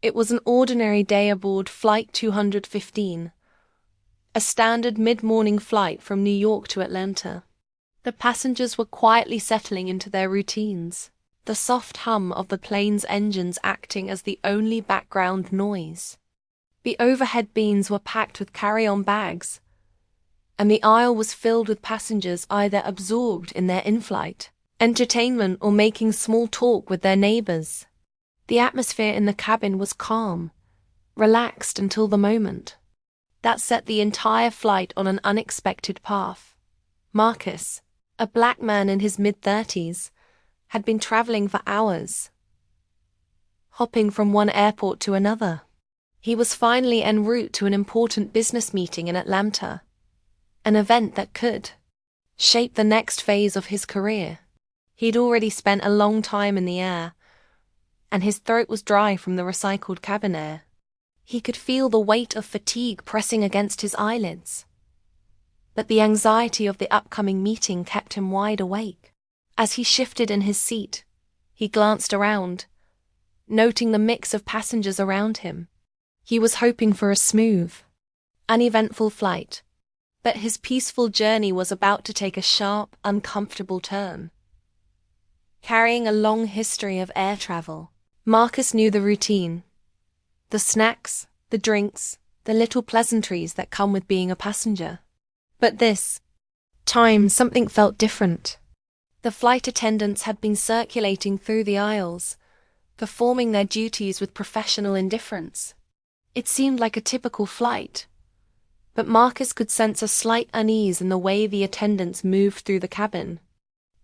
It was an ordinary day aboard Flight 215, a standard mid-morning flight from New York to Atlanta. The passengers were quietly settling into their routines, the soft hum of the plane's engines acting as the only background noise. The overhead bins were packed with carry-on bags, and the aisle was filled with passengers either absorbed in their in-flight entertainment or making small talk with their neighbors. The atmosphere in the cabin was calm, relaxed until the moment that set the entire flight on an unexpected path. Marcus, a black man in his mid-30s, had been traveling for hours, hopping from one airport to another. He was finally en route to an important business meeting in Atlanta, an event that could shape the next phase of his career. He'd already spent a long time in the air, and his throat was dry from the recycled cabin air. He could feel the weight of fatigue pressing against his eyelids, but the anxiety of the upcoming meeting kept him wide awake. As he shifted in his seat, he glanced around, noting the mix of passengers around him. He was hoping for a smooth, uneventful flight, but his peaceful journey was about to take a sharp, uncomfortable turn. Carrying a long history of air travel, Marcus knew the routine. The snacks, the drinks, the little pleasantries that come with being a passenger. But this time, something felt different. The flight attendants had been circulating through the aisles, performing their duties with professional indifference. It seemed like a typical flight, but Marcus could sense a slight unease in the way the attendants moved through the cabin,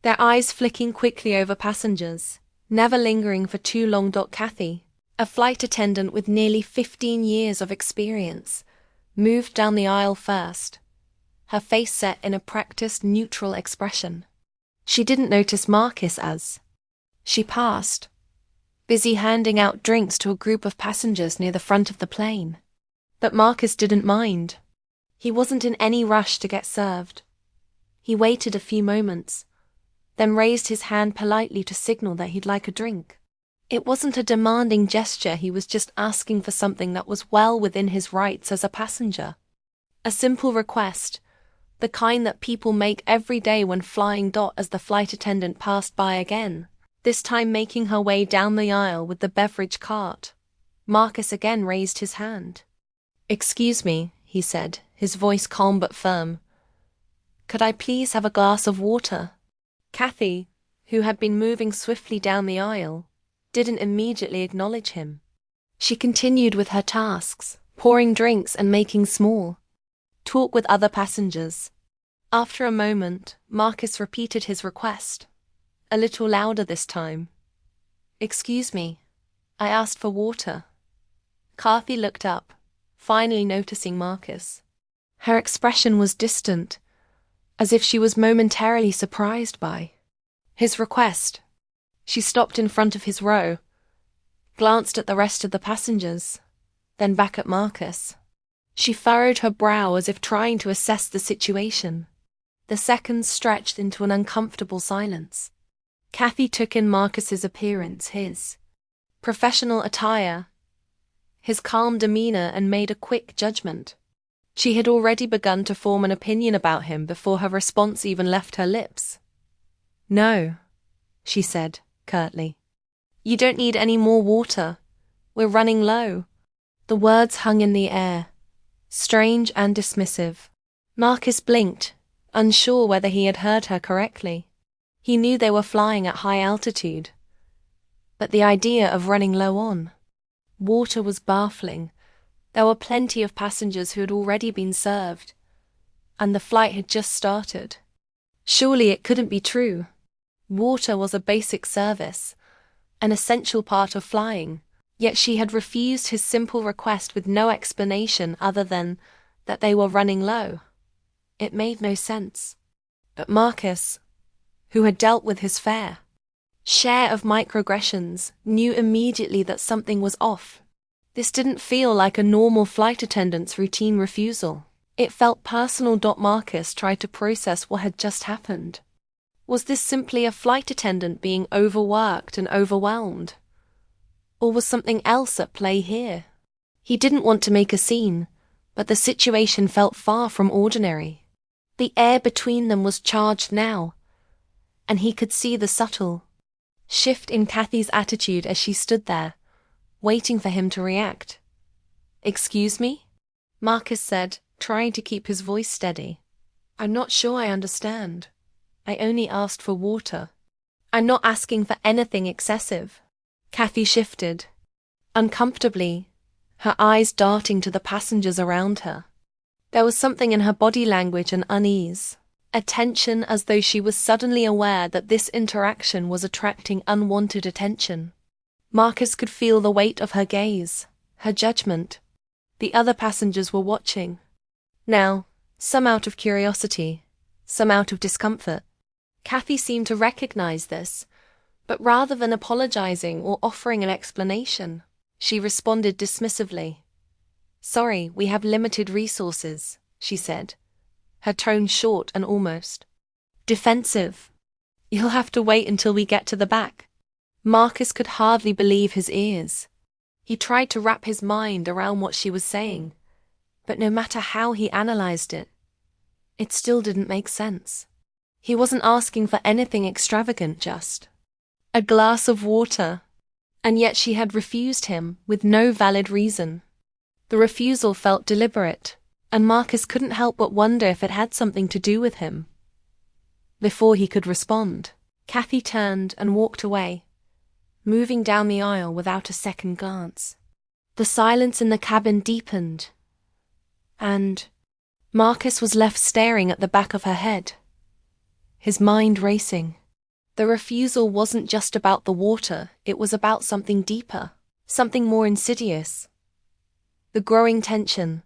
their eyes flicking quickly over passengers, never lingering for too long. Kathy, a flight attendant with nearly 15 years of experience, moved down the aisle first, her face set in a practiced, neutral expression. She didn't notice Marcus as she passed, busy handing out drinks to a group of passengers near the front of the plane. But Marcus didn't mind. He wasn't in any rush to get served. He waited a few moments, then raised his hand politely to signal that he'd like a drink. It wasn't a demanding gesture, he was just asking for something that was well within his rights as a passenger. A simple request, the kind that people make every day when flying. As the flight attendant passed by again, this time making her way down the aisle with the beverage cart, Marcus again raised his hand. "Excuse me," he said, his voice calm but firm. "Could I please have a glass of water?" Kathy, who had been moving swiftly down the aisle, didn't immediately acknowledge him. She continued with her tasks, pouring drinks and making small talk with other passengers. After a moment, Marcus repeated his request, a little louder this time. "Excuse me, I asked for water." Kathy looked up, finally noticing Marcus. Her expression was distant, as if she was momentarily surprised by his request. She stopped in front of his row, glanced at the rest of the passengers, then back at Marcus. She furrowed her brow as if trying to assess the situation. The seconds stretched into an uncomfortable silence. Kathy took in Marcus's appearance, his professional attire, his calm demeanor, and made a quick judgment. She had already begun to form an opinion about him before her response even left her lips. "No," she said, curtly. "You don't need any more water. We're running low." The words hung in the air, strange and dismissive. Marcus blinked, unsure whether he had heard her correctly. He knew they were flying at high altitude, but the idea of running low on water was baffling. There were plenty of passengers who had already been served, and the flight had just started. Surely it couldn't be true. Water was a basic service, an essential part of flying, yet she had refused his simple request with no explanation other than that they were running low. It made no sense. But Marcus, who had dealt with his fair share of microaggressions, knew immediately that something was off. This didn't feel like a normal flight attendant's routine refusal. It felt personal. Marcus tried to process what had just happened. Was this simply a flight attendant being overworked and overwhelmed? Or was something else at play here? He didn't want to make a scene, but the situation felt far from ordinary. The air between them was charged now, and he could see the subtle shift in Kathy's attitude as she stood there, waiting for him to react. "Excuse me?" Marcus said, trying to keep his voice steady. "I'm not sure I understand. I only asked for water. I'm not asking for anything excessive." Kathy shifted, uncomfortably, her eyes darting to the passengers around her. There was something in her body language and unease, a tension as though she was suddenly aware that this interaction was attracting unwanted attention. Marcus could feel the weight of her gaze, her judgment. The other passengers were watching. Now, some out of curiosity, some out of discomfort. Kathy seemed to recognize this, but rather than apologizing or offering an explanation, she responded dismissively. "Sorry, we have limited resources," she said, her tone short and almost defensive. "You'll have to wait until we get to the back." Marcus could hardly believe his ears. He tried to wrap his mind around what she was saying, but no matter how he analyzed it, it still didn't make sense. He wasn't asking for anything extravagant, just a glass of water, and yet she had refused him with no valid reason. The refusal felt deliberate, and Marcus couldn't help but wonder if it had something to do with him. Before he could respond, Kathy turned and walked away, moving down the aisle without a second glance. The silence in the cabin deepened, and Marcus was left staring at the back of her head, his mind racing. The refusal wasn't just about the water, it was about something deeper, something more insidious. The growing tension.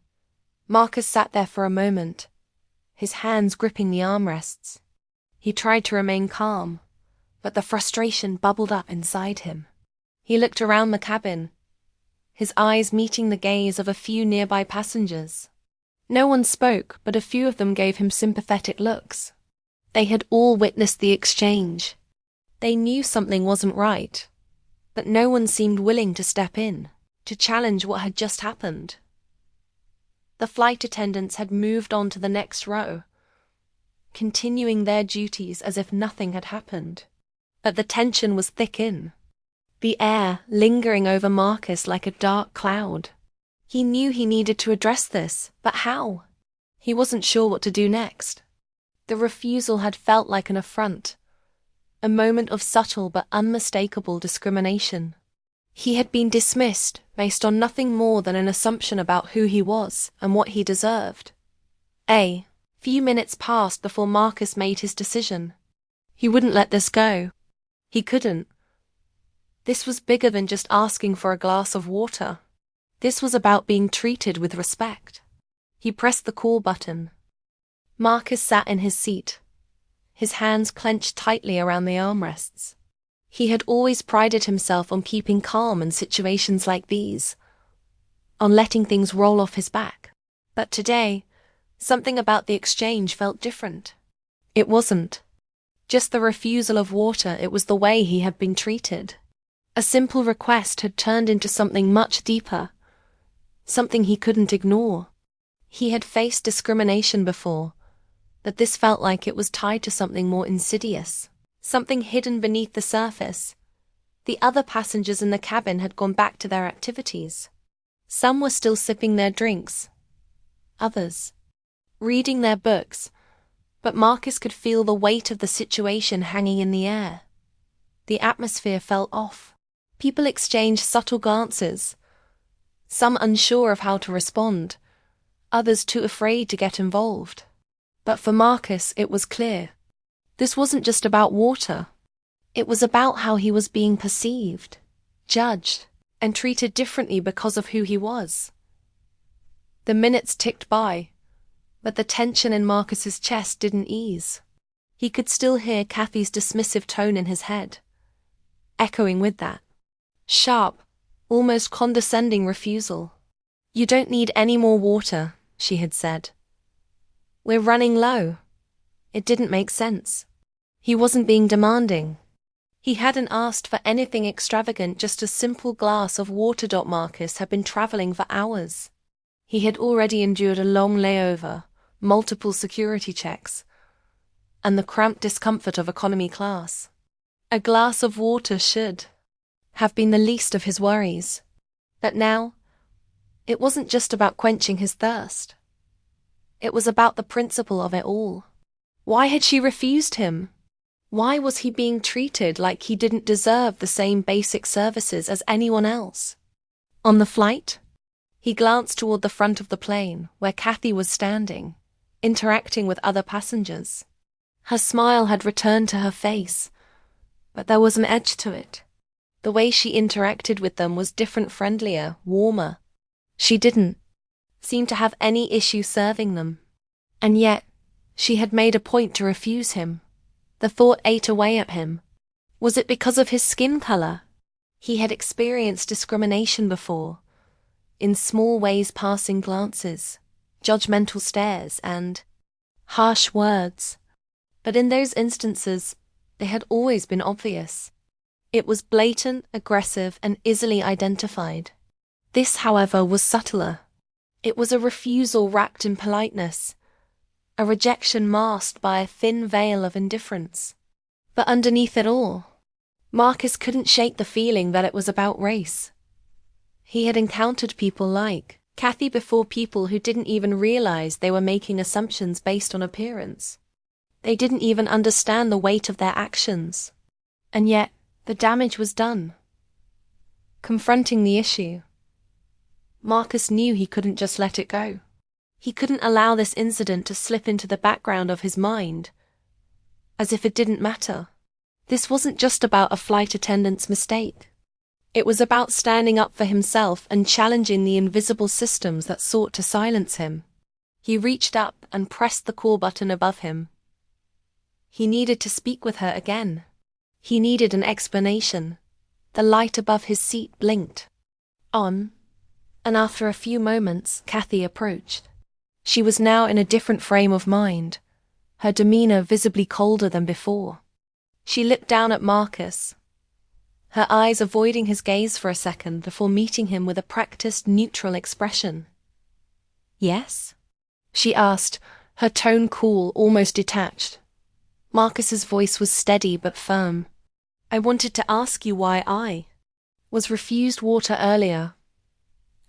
Marcus sat there for a moment, his hands gripping the armrests. He tried to remain calm, but the frustration bubbled up inside him. He looked around the cabin, his eyes meeting the gaze of a few nearby passengers. No one spoke, but a few of them gave him sympathetic looks. They had all witnessed the exchange. They knew something wasn't right, but no one seemed willing to step in, to challenge what had just happened. The flight attendants had moved on to the next row, continuing their duties as if nothing had happened. But the tension was thick in, the air lingering over Marcus like a dark cloud. He knew he needed to address this, but how? He wasn't sure what to do next. The refusal had felt like an affront, a moment of subtle but unmistakable discrimination. He had been dismissed based on nothing more than an assumption about who he was and what he deserved. A few minutes passed before Marcus made his decision. He wouldn't let this go. He couldn't. This was bigger than just asking for a glass of water. This was about being treated with respect. He pressed the call button. Marcus sat in his seat, his hands clenched tightly around the armrests. He had always prided himself on keeping calm in situations like these, on letting things roll off his back. But today, something about the exchange felt different. It wasn't just the refusal of water, it was the way he had been treated. A simple request had turned into something much deeper, something he couldn't ignore. He had faced discrimination before, but this felt like it was tied to something more insidious, something hidden beneath the surface. The other passengers in the cabin had gone back to their activities. Some were still sipping their drinks, others reading their books, but Marcus could feel the weight of the situation hanging in the air. The atmosphere felt off. People exchanged subtle glances, some unsure of how to respond, others too afraid to get involved. But for Marcus, it was clear. This wasn't just about water. It was about how he was being perceived, judged, and treated differently because of who he was. The minutes ticked by, but the tension in Marcus's chest didn't ease. He could still hear Kathy's dismissive tone in his head, echoing with that sharp, almost condescending refusal. "You don't need any more water," she had said. "We're running low." It didn't make sense. He wasn't being demanding. He hadn't asked for anything extravagant, just a simple glass of water. Marcus had been traveling for hours. He had already endured a long layover, multiple security checks, and the cramped discomfort of economy class. A glass of water should have been the least of his worries. But now, it wasn't just about quenching his thirst. It was about the principle of it all. Why had she refused him? Why was he being treated like he didn't deserve the same basic services as anyone else? On the flight, he glanced toward the front of the plane, where Kathy was standing, interacting with other passengers. Her smile had returned to her face, but there was an edge to it. The way she interacted with them was different, friendlier, warmer. She didn't seem to have any issue serving them. And yet, she had made a point to refuse him. The thought ate away at him. Was it because of his skin color? He had experienced discrimination before, in small ways, passing glances, judgmental stares, and harsh words. But in those instances, they had always been obvious. It was blatant, aggressive, and easily identified. This, however, was subtler. It was a refusal wrapped in politeness, a rejection masked by a thin veil of indifference. But underneath it all, Marcus couldn't shake the feeling that it was about race. He had encountered people like Kathy before, people who didn't even realize they were making assumptions based on appearance. They didn't even understand the weight of their actions. And yet, the damage was done. Confronting the issue, Marcus knew he couldn't just let it go. He couldn't allow this incident to slip into the background of his mind, as if it didn't matter. This wasn't just about a flight attendant's mistake. It was about standing up for himself and challenging the invisible systems that sought to silence him. He reached up and pressed the call button above him. He needed to speak with her again. He needed an explanation. The light above his seat blinked on, and after a few moments, Kathy approached. She was now in a different frame of mind, her demeanor visibly colder than before. She looked down at Marcus, her eyes avoiding his gaze for a second before meeting him with a practiced, neutral expression. "Yes?" she asked, her tone cool, almost detached. Marcus's voice was steady but firm. "I wanted to ask you why I was refused water earlier.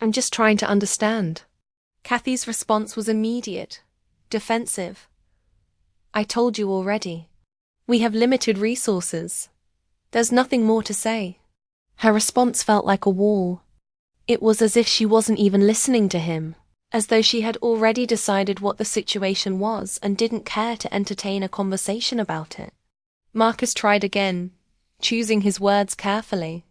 I'm just trying to understand." Kathy's response was immediate, defensive. "I told you already. We have limited resources. There's nothing more to say." Her response felt like a wall. It was as if she wasn't even listening to him, as though she had already decided what the situation was and didn't care to entertain a conversation about it. Marcus tried again, choosing his words carefully.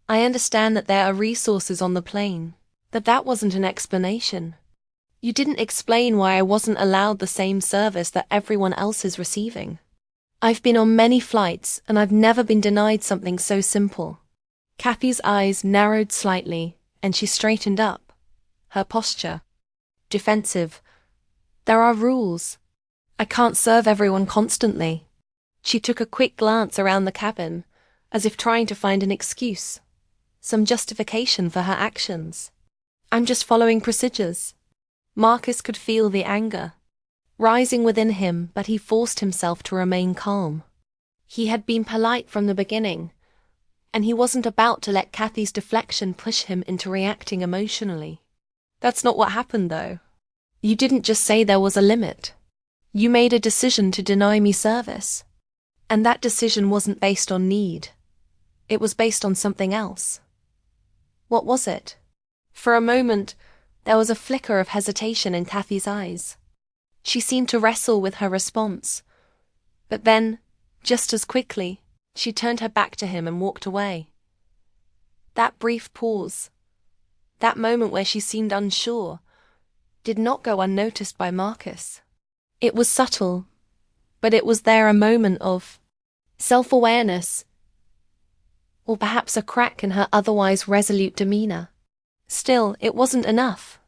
"I understand that there are resources on the plane, but that wasn't an explanation. You didn't explain why I wasn't allowed the same service that everyone else is receiving. I've been on many flights, and I've never been denied something so simple." Kathy's eyes narrowed slightly, and she straightened up, her posture defensive. "There are rules. I can't serve everyone constantly." She took a quick glance around the cabin, as if trying to find an excuse, some justification for her actions. "I'm just following procedures." Marcus could feel the anger rising within him, but he forced himself to remain calm. He had been polite from the beginning, and he wasn't about to let Kathy's deflection push him into reacting emotionally. "That's not what happened, though. You didn't just say there was a limit. You made a decision to deny me service. And that decision wasn't based on need. It was based on something else." "What was it?" For a moment, there was a flicker of hesitation in Kathy's eyes. She seemed to wrestle with her response. But then, just as quickly, she turned her back to him and walked away. That brief pause, that moment where she seemed unsure, did not go unnoticed by Marcus. It was subtle, but it was there, a moment of self-awareness, or perhaps a crack in her otherwise resolute demeanor. Still, it wasn't enough.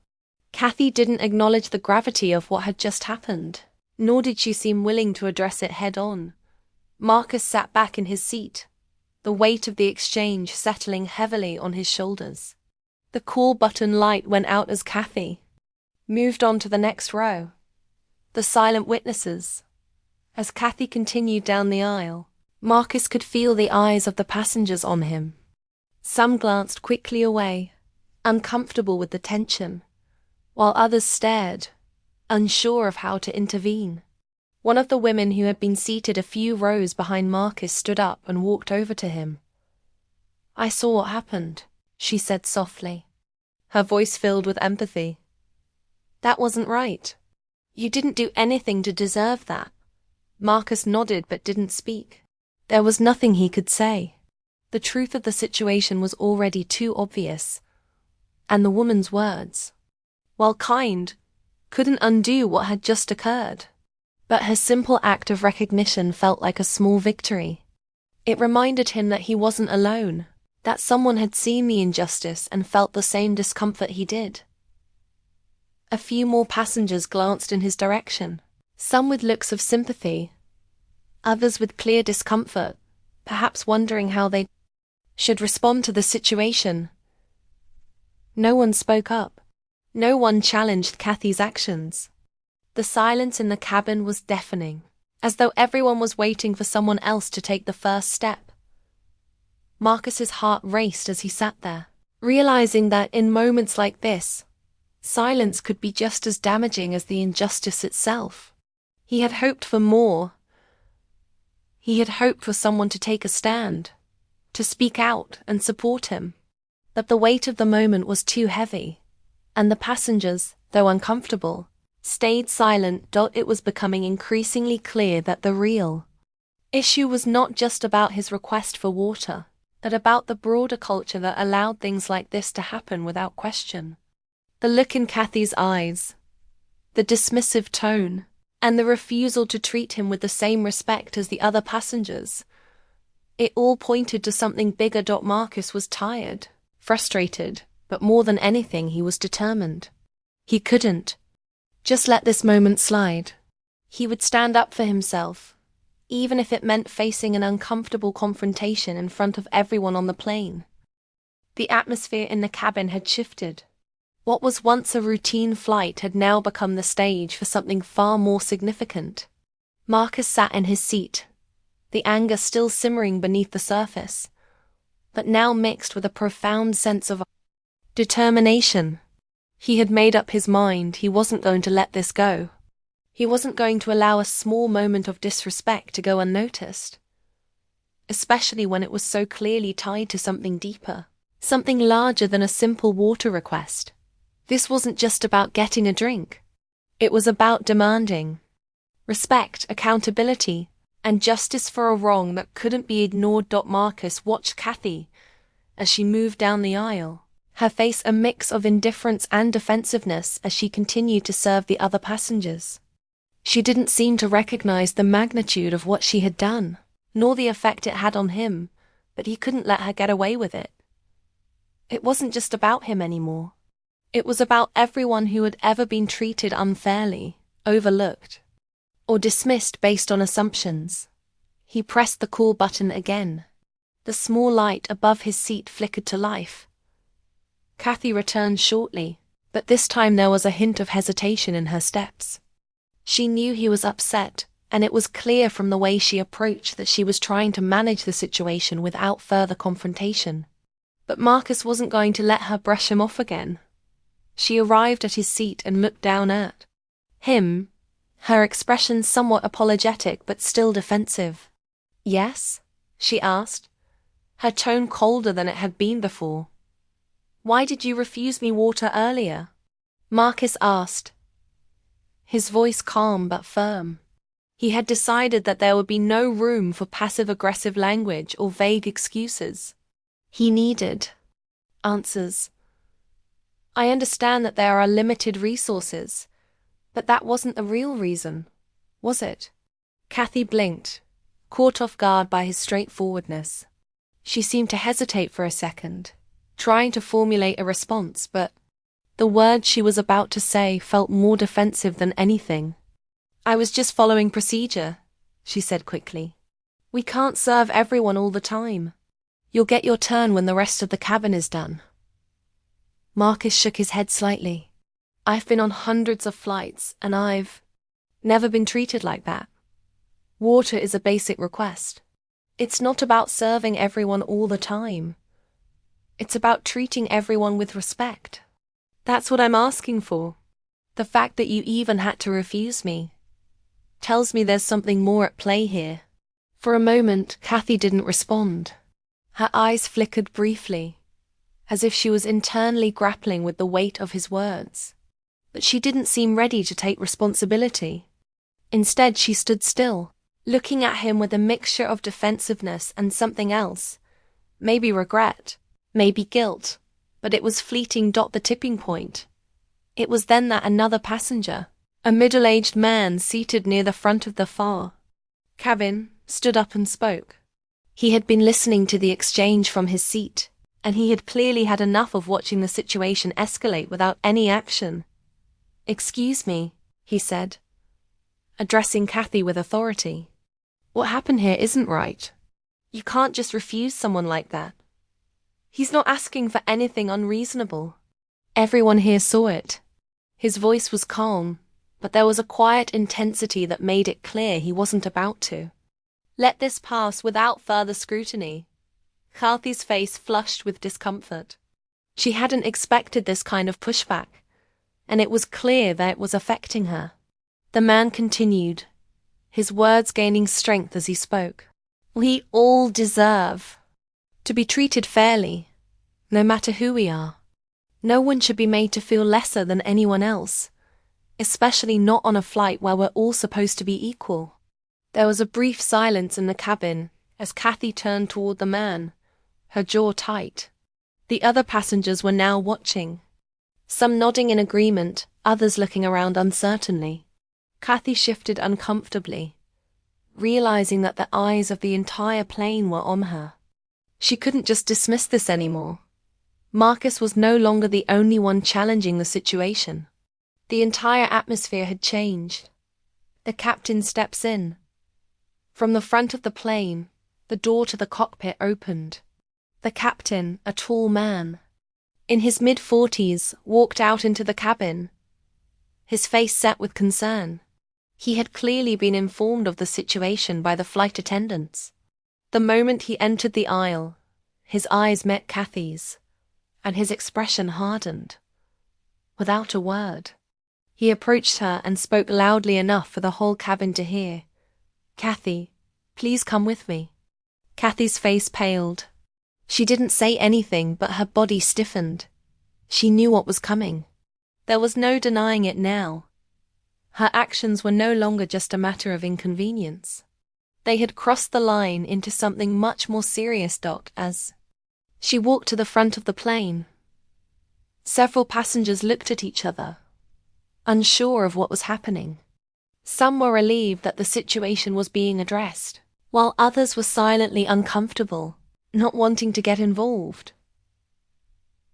Kathy didn't acknowledge the gravity of what had just happened, nor did she seem willing to address it head-on. Marcus sat back in his seat, the weight of the exchange settling heavily on his shoulders. The call button light went out as Kathy moved on to the next row. The silent witnesses. As Kathy continued down the aisle, Marcus could feel the eyes of the passengers on him. Some glanced quickly away, uncomfortable with the tension, while others stared, unsure of how to intervene. One of the women who had been seated a few rows behind Marcus stood up and walked over to him. "I saw what happened," she said softly, her voice filled with empathy. "That wasn't right. You didn't do anything to deserve that." Marcus nodded but didn't speak. There was nothing he could say. The truth of the situation was already too obvious, and the woman's words, while kind, couldn't undo what had just occurred. But her simple act of recognition felt like a small victory. It reminded him that he wasn't alone, that someone had seen the injustice and felt the same discomfort he did. A few more passengers glanced in his direction, some with looks of sympathy, others with clear discomfort, perhaps wondering how they should respond to the situation. No one spoke up. No one challenged Kathy's actions. The silence in the cabin was deafening, as though everyone was waiting for someone else to take the first step. Marcus's heart raced as he sat there, realizing that in moments like this, silence could be just as damaging as the injustice itself. He had hoped for more. He had hoped for someone to take a stand, to speak out and support him. But the weight of the moment was too heavy, and the passengers, though uncomfortable, stayed silent. It was becoming increasingly clear that the real issue was not just about his request for water, but about the broader culture that allowed things like this to happen without question. The look in Kathy's eyes, the dismissive tone, and the refusal to treat him with the same respect as the other passengers, it all pointed to something bigger. Marcus was tired, frustrated, but more than anything he was determined. He couldn't just let this moment slide. He would stand up for himself, even if it meant facing an uncomfortable confrontation in front of everyone on the plane. The atmosphere in the cabin had shifted. What was once a routine flight had now become the stage for something far more significant. Marcus sat in his seat, the anger still simmering beneath the surface, but now mixed with a profound sense of determination. He had made up his mind he wasn't going to let this go. He wasn't going to allow a small moment of disrespect to go unnoticed, especially when it was so clearly tied to something deeper, something larger than a simple water request. This wasn't just about getting a drink. It was about demanding respect, accountability, and justice for a wrong that couldn't be ignored. Marcus watched Kathy as she moved down the aisle, her face a mix of indifference and defensiveness as she continued to serve the other passengers. She didn't seem to recognize the magnitude of what she had done, nor the effect it had on him, but he couldn't let her get away with it. It wasn't just about him anymore. It was about everyone who had ever been treated unfairly, overlooked, or dismissed based on assumptions. He pressed the call button again. The small light above his seat flickered to life. Kathy returned shortly, but this time there was a hint of hesitation in her steps. She knew he was upset, and it was clear from the way she approached that she was trying to manage the situation without further confrontation. But Marcus wasn't going to let her brush him off again. She arrived at his seat and looked down at him, her expression somewhat apologetic but still defensive. "Yes?" she asked, her tone colder than it had been before. "Why did you refuse me water earlier?" Marcus asked, his voice calm but firm. He had decided that there would be no room for passive-aggressive language or vague excuses. He needed answers. "I understand that there are limited resources, but that wasn't the real reason, was it?" Kathy blinked, caught off guard by his straightforwardness. She seemed to hesitate for a second, trying to formulate a response, but the words she was about to say felt more defensive than anything. "I was just following procedure," she said quickly. We can't serve everyone all the time. You'll get your turn when the rest of the cabin is done. Marcus shook his head slightly. I've been on hundreds of flights, and I've never been treated like that. Water is a basic request. It's not about serving everyone all the time. It's about treating everyone with respect. That's what I'm asking for. The fact that you even had to refuse me tells me there's something more at play here. For a moment, Kathy didn't respond. Her eyes flickered briefly, as if she was internally grappling with the weight of his words. But she didn't seem ready to take responsibility. Instead, she stood still, looking at him with a mixture of defensiveness and something else. Maybe regret, maybe guilt, but it was fleeting. The tipping point. It was then that another passenger, a middle-aged man seated near the front of the far cabin, stood up and spoke. He had been listening to the exchange from his seat, and he had clearly had enough of watching the situation escalate without any action. "Excuse me," he said, addressing Kathy with authority. "What happened here isn't right. You can't just refuse someone like that. He's not asking for anything unreasonable." Everyone here saw it. His voice was calm, but there was a quiet intensity that made it clear he wasn't about to let this pass without further scrutiny. Kathy's face flushed with discomfort. She hadn't expected this kind of pushback, and it was clear that it was affecting her. The man continued, his words gaining strength as he spoke. "We all deserve to be treated fairly, no matter who we are. No one should be made to feel lesser than anyone else, especially not on a flight where we're all supposed to be equal." There was a brief silence in the cabin as Kathy turned toward the man, her jaw tight. The other passengers were now watching, some nodding in agreement, others looking around uncertainly. Kathy shifted uncomfortably, realizing that the eyes of the entire plane were on her. She couldn't just dismiss this anymore. Marcus was no longer the only one challenging the situation. The entire atmosphere had changed. The captain steps in. From the front of the plane, the door to the cockpit opened. The captain, a tall man, in his mid-40s, walked out into the cabin, his face set with concern. He had clearly been informed of the situation by the flight attendants. The moment he entered the aisle, his eyes met Kathy's, and his expression hardened. Without a word, he approached her and spoke loudly enough for the whole cabin to hear. "Kathy, please come with me." Kathy's face paled. She didn't say anything, but her body stiffened. She knew what was coming. There was no denying it now. Her actions were no longer just a matter of inconvenience. They had crossed the line into something much more serious. As she walked to the front of the plane, several passengers looked at each other, unsure of what was happening. Some were relieved that the situation was being addressed, while others were silently uncomfortable, not wanting to get involved.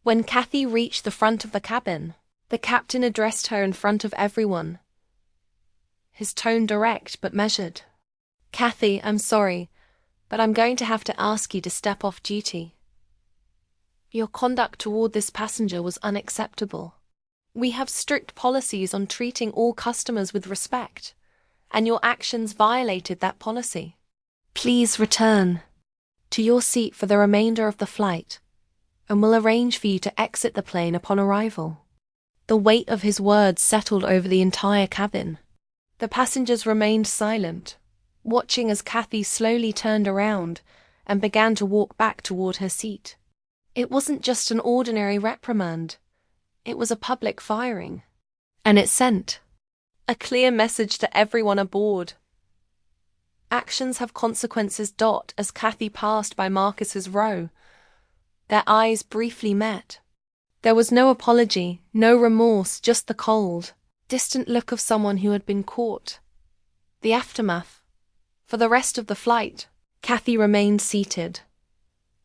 When Kathy reached the front of the cabin, the captain addressed her in front of everyone, his tone direct but measured. "Kathy, I'm sorry, but I'm going to have to ask you to step off duty. Your conduct toward this passenger was unacceptable. We have strict policies on treating all customers with respect, and your actions violated that policy. Please return to your seat for the remainder of the flight, and we'll arrange for you to exit the plane upon arrival." The weight of his words settled over the entire cabin. The passengers remained silent, watching as Kathy slowly turned around and began to walk back toward her seat. It wasn't just an ordinary reprimand. It was a public firing, and it sent a clear message to everyone aboard. Actions have consequences. As Kathy passed by Marcus's row, their eyes briefly met. There was no apology, no remorse, just the cold, distant look of someone who had been caught. The aftermath. For the rest of the flight, Kathy remained seated,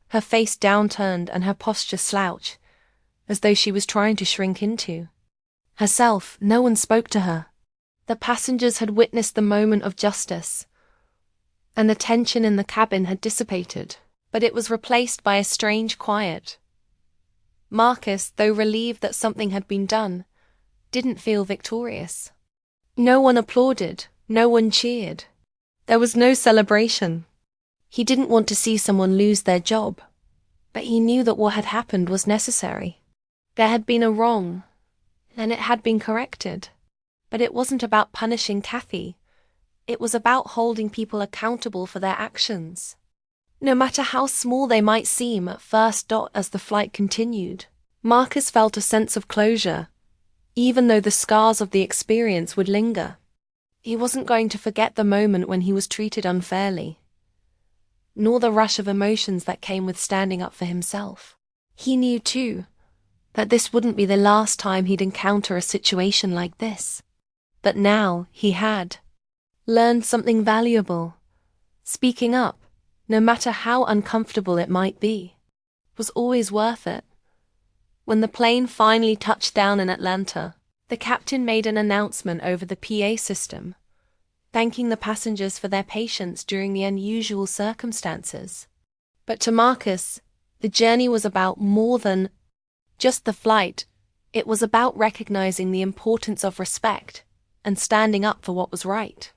her face downturned and her posture slouched, as though she was trying to shrink into herself. No one spoke to her. The passengers had witnessed the moment of justice, and the tension in the cabin had dissipated, but it was replaced by a strange quiet. Marcus, though relieved that something had been done, didn't feel victorious. No one applauded, no one cheered. There was no celebration. He didn't want to see someone lose their job, but he knew that what had happened was necessary. There had been a wrong, and it had been corrected. But it wasn't about punishing Kathy. It was about holding people accountable for their actions, no matter how small they might seem at first. As the flight continued, Marcus felt a sense of closure, even though the scars of the experience would linger. He wasn't going to forget the moment when he was treated unfairly, nor the rush of emotions that came with standing up for himself. He knew, too, that this wouldn't be the last time he'd encounter a situation like this. But now he had learned something valuable. Speaking up, no matter how uncomfortable it might be, was always worth it. When the plane finally touched down in Atlanta, the captain made an announcement over the PA system, thanking the passengers for their patience during the unusual circumstances. But to Marcus, the journey was about more than just the flight. It was about recognizing the importance of respect and standing up for what was right.